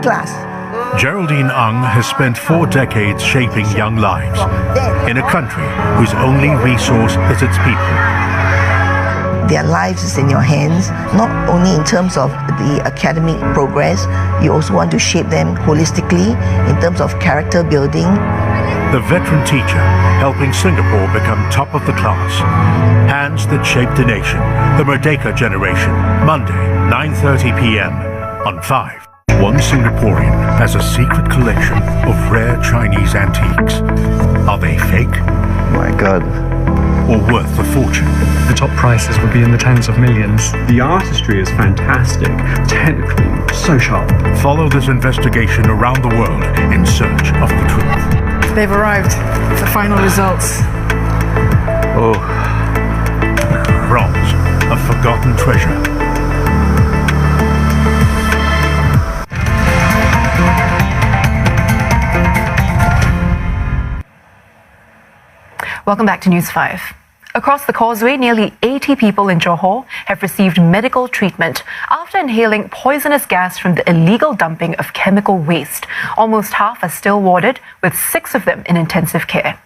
class. Geraldine Ang has spent 4 decades shaping young lives in a country whose only resource is its people. Their lives is in your hands, not only in terms of the academic progress, you also want to shape them holistically in terms of character building. The veteran teacher helping Singapore become top of the class. Hands that shaped a nation. The Merdeka Generation. Monday, 9:30 p.m. on 5. One Singaporean has a secret collection of rare Chinese antiques. Are they fake? My God. Or worth a fortune? The top prices would be in the tens of millions. The artistry is fantastic, technically so sharp. Follow this investigation around the world in search of the truth. They've arrived. The final results. Oh. Bronze, a forgotten treasure. Welcome back to News 5. Across the causeway, nearly 80 people in Johor have received medical treatment after inhaling poisonous gas from the illegal dumping of chemical waste. Almost half are still warded, with 6 of them in intensive care.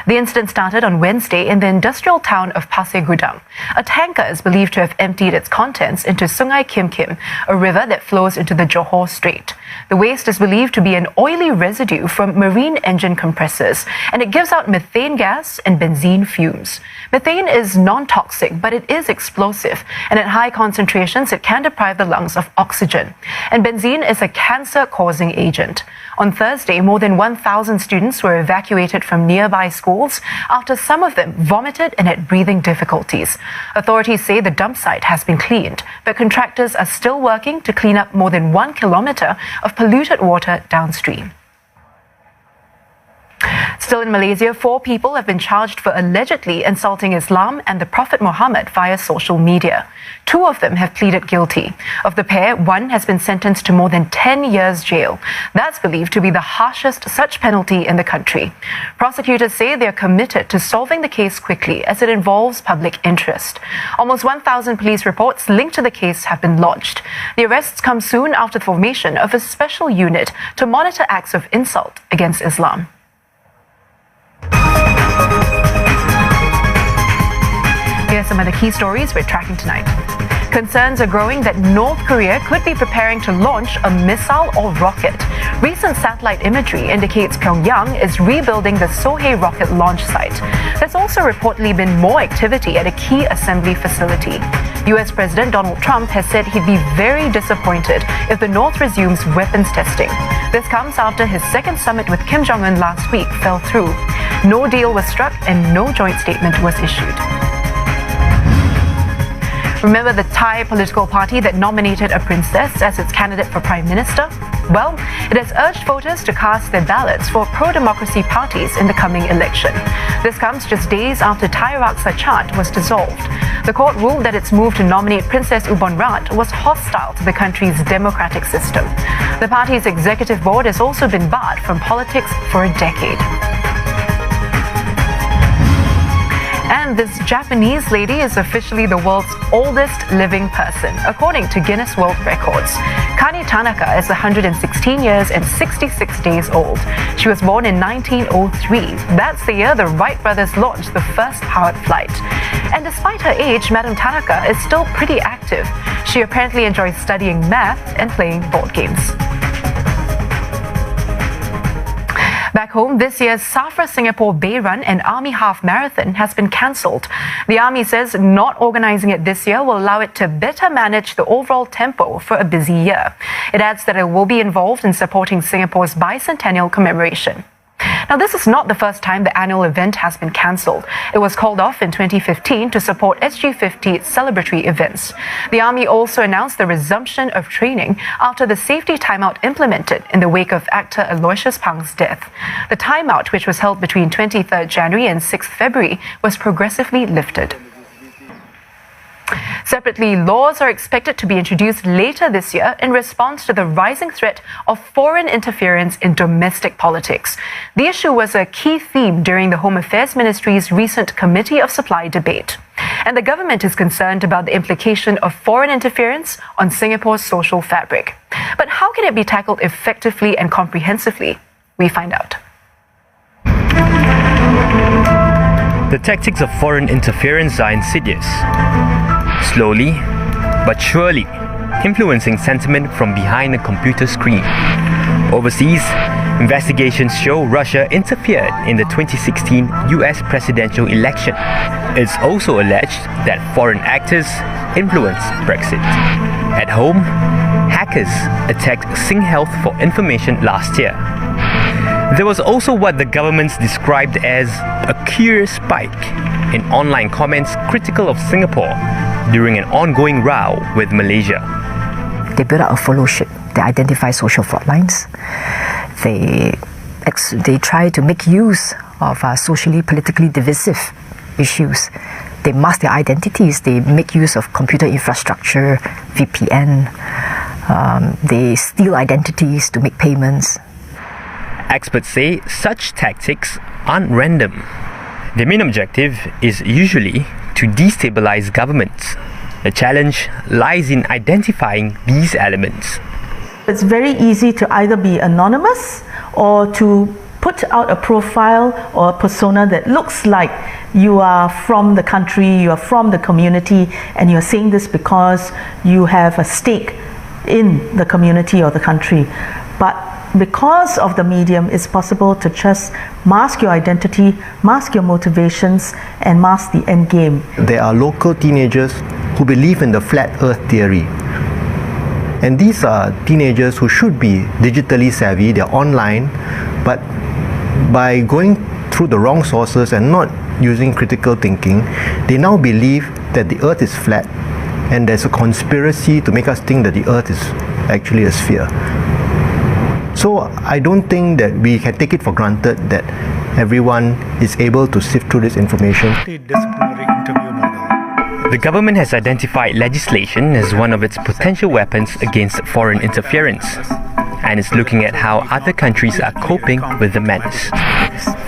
The incident started on Wednesday in the industrial town of Pasir Gudang. A tanker is believed to have emptied its contents into Sungai Kim Kim, a river that flows into the Johor Strait. The waste is believed to be an oily residue from marine engine compressors, and it gives out methane gas and benzene fumes. Methane is non-toxic, but it is explosive, and at high concentrations it can deprive the lungs of oxygen. And benzene is a cancer-causing agent. On Thursday, more than 1,000 students were evacuated from nearby schools after some of them vomited and had breathing difficulties. Authorities say the dump site has been cleaned, but contractors are still working to clean up more than 1 kilometre of polluted water downstream. Still in Malaysia, 4 people have been charged for allegedly insulting Islam and the Prophet Muhammad via social media. 2 of them have pleaded guilty. Of the pair, 1 has been sentenced to more than 10 years jail. That's believed to be the harshest such penalty in the country. Prosecutors say they are committed to solving the case quickly as it involves public interest. Almost 1,000 police reports linked to the case have been lodged. The arrests come soon after the formation of a special unit to monitor acts of insult against Islam. Here are some of the key stories we're tracking tonight. Concerns are growing that North Korea could be preparing to launch a missile or rocket. Recent satellite imagery indicates Pyongyang is rebuilding the Sohae rocket launch site. There's also reportedly been more activity at a key assembly facility. US President Donald Trump has said he'd be very disappointed if the North resumes weapons testing. This comes after his second summit with Kim Jong-un last week fell through. No deal was struck and no joint statement was issued. Remember the Thai political party that nominated a princess as its candidate for Prime Minister? Well, it has urged voters to cast their ballots for pro-democracy parties in the coming election. This comes just days after Thai Raksa Chart was dissolved. The court ruled that its move to nominate Princess Ubonrat was hostile to the country's democratic system. The party's executive board has also been barred from politics for a decade. And this Japanese lady is officially the world's oldest living person, according to Guinness World Records. Kani Tanaka is 116 years and 66 days old. She was born in 1903. That's the year the Wright brothers launched the first powered flight. And despite her age, Madam Tanaka is still pretty active. She apparently enjoys studying math and playing board games. Back home, this year's SAFRA Singapore Bay Run and Army Half Marathon has been cancelled. The Army says not organising it this year will allow it to better manage the overall tempo for a busy year. It adds that it will be involved in supporting Singapore's bicentennial commemoration. Now, this is not the first time the annual event has been cancelled. It was called off in 2015 to support SG50 celebratory events. The Army also announced the resumption of training after the safety timeout implemented in the wake of actor Aloysius Pang's death. The timeout, which was held between 23rd January and 6th February, was progressively lifted. Separately, laws are expected to be introduced later this year in response to the rising threat of foreign interference in domestic politics. The issue was a key theme during the Home Affairs Ministry's recent Committee of Supply debate. And the government is concerned about the implication of foreign interference on Singapore's social fabric. But how can it be tackled effectively and comprehensively? We find out. The tactics of foreign interference are insidious, slowly but surely influencing sentiment from behind a computer screen. Overseas, investigations show Russia interfered in the 2016 US presidential election. It's also alleged that foreign actors influenced Brexit. At home, hackers attacked CINQ for information last year. There was also what the governments described as a curious spike in online comments critical of Singapore during an ongoing row with Malaysia. They build up a fellowship. They identify social fault lines. They try to make use of socially, politically divisive issues. They mask their identities. They make use of computer infrastructure, VPN. They steal identities to make payments. Experts say such tactics aren't random. Their main objective is usually to destabilize governments. The challenge lies in identifying these elements. It's very easy to either be anonymous or to put out a profile or a persona that looks like you are from the country, you are from the community, and you're saying this because you have a stake in the community or the country. But because of the medium, it's possible to just mask your identity, mask your motivations, and mask the end game. There are local teenagers who believe in the flat earth theory. And these are teenagers who should be digitally savvy, they're online, but by going through the wrong sources and not using critical thinking, they now believe that the earth is flat and there's a conspiracy to make us think that the earth is actually a sphere. So I don't think that we can take it for granted that everyone is able to sift through this information. The government has identified legislation as one of its potential weapons against foreign interference, and is looking at how other countries are coping with the menace.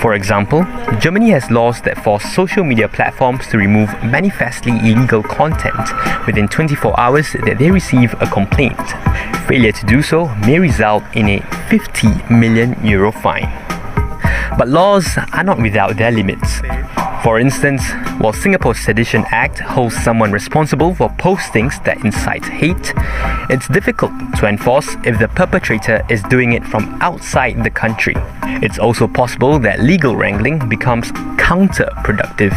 For example, Germany has laws that force social media platforms to remove manifestly illegal content within 24 hours that they receive a complaint. Failure to do so may result in a €50 million fine. But laws are not without their limits. For instance, while Singapore's Sedition Act holds someone responsible for postings that incite hate, it's difficult to enforce if the perpetrator is doing it from outside the country. It's also possible that legal wrangling becomes counterproductive.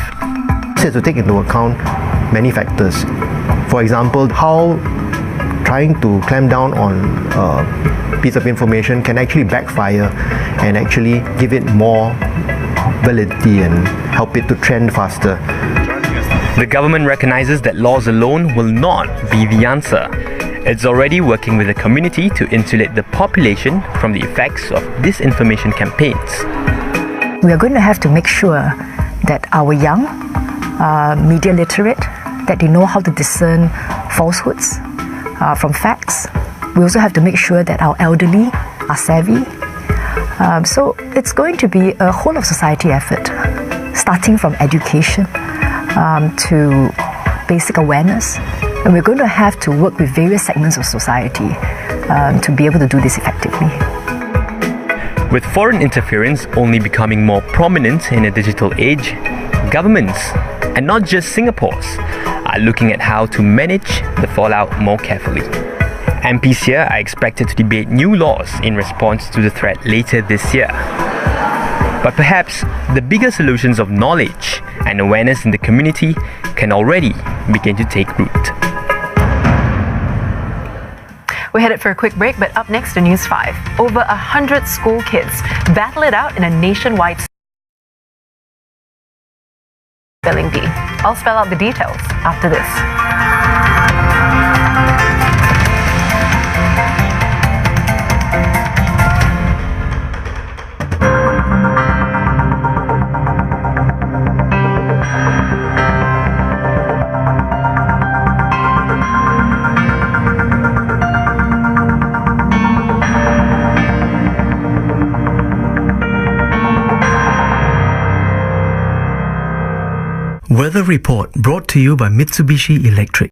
It has to take into account many factors. For example, how trying to clamp down on a piece of information can actually backfire and actually give it more validity and help it to trend faster. The government recognizes that laws alone will not be the answer. It's already working with the community to insulate the population from the effects of disinformation campaigns. We are going to have to make sure that our young are media literate, that they know how to discern falsehoods from facts. We also have to make sure that our elderly are savvy. So it's going to be a whole of society effort, starting from education to basic awareness. And we're going to have to work with various segments of society to be able to do this effectively. With foreign interference only becoming more prominent in a digital age, governments, and not just Singapore's, are looking at how to manage the fallout more carefully. MPs here are expected to debate new laws in response to the threat later this year. But perhaps the bigger solutions of knowledge and awareness in the community can already begin to take root. We're headed for a quick break, but up next to News 5, over 100 school kids battle it out in a nationwide spelling bee. I'll spell out the details after this. Weather report brought to you by Mitsubishi Electric.